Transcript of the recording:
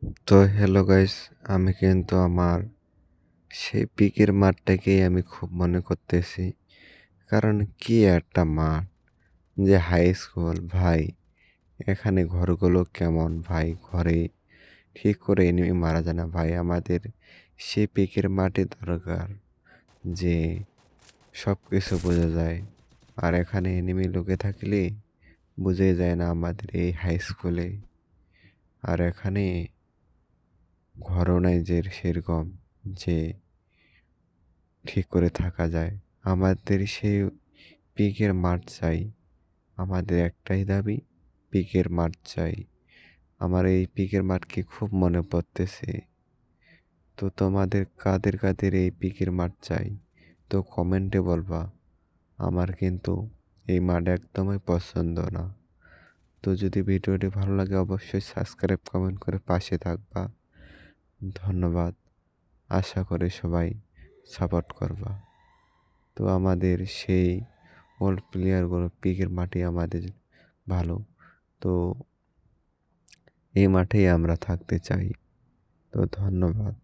তো hello guys, আমি কিন্তু আমার সেই পিকের মাঠটাকেই আমি খুব মনে করতেছি। কারণ কি একটা মাঠ, যে হাই স্কুল ভাই, এখানে ঘরগুলো কেমন ভাই, ঘরে ঠিক করে এনিমি মারা যায় না ভাই। আমাদের সেই পিকের মাঠে দরকার, যে সব কিছু বোঝা যায়। আর এখানে এনিমি লুকে থাকলে বুঝে যায় না আমাদের এই হাই স্কুলে। আর এখানে ঘরও নাই যে সেরকম, যে ঠিক করে থাকা যায়। আমাদের সেই পিকের মাঠ চাই। আমাদের একটাই দাবি, পিকের মাঠ চাই। আমার এই পিকের মাঠকে খুব মনে পড়তেছে। তো তোমাদের কাদের কাদের এই পিকের মাঠ চাই, তো কমেন্টে বলবা। আমার কিন্তু এই মাঠ একদমই পছন্দ না। তো যদি ভিডিওটি ভালো লাগে অবশ্যই সাবস্ক্রাইব কমেন্ট করে পাশে থাকবা। ধন্যবাদ। আশা করি সবাই সাপোর্ট করবা। তো আমাদের সেই ওল্ড প্লেয়ারগুলো পিকের মাঠে আমাদের ভালো। তো এই মাঠেই আমরা থাকতে চাই। তো ধন্যবাদ।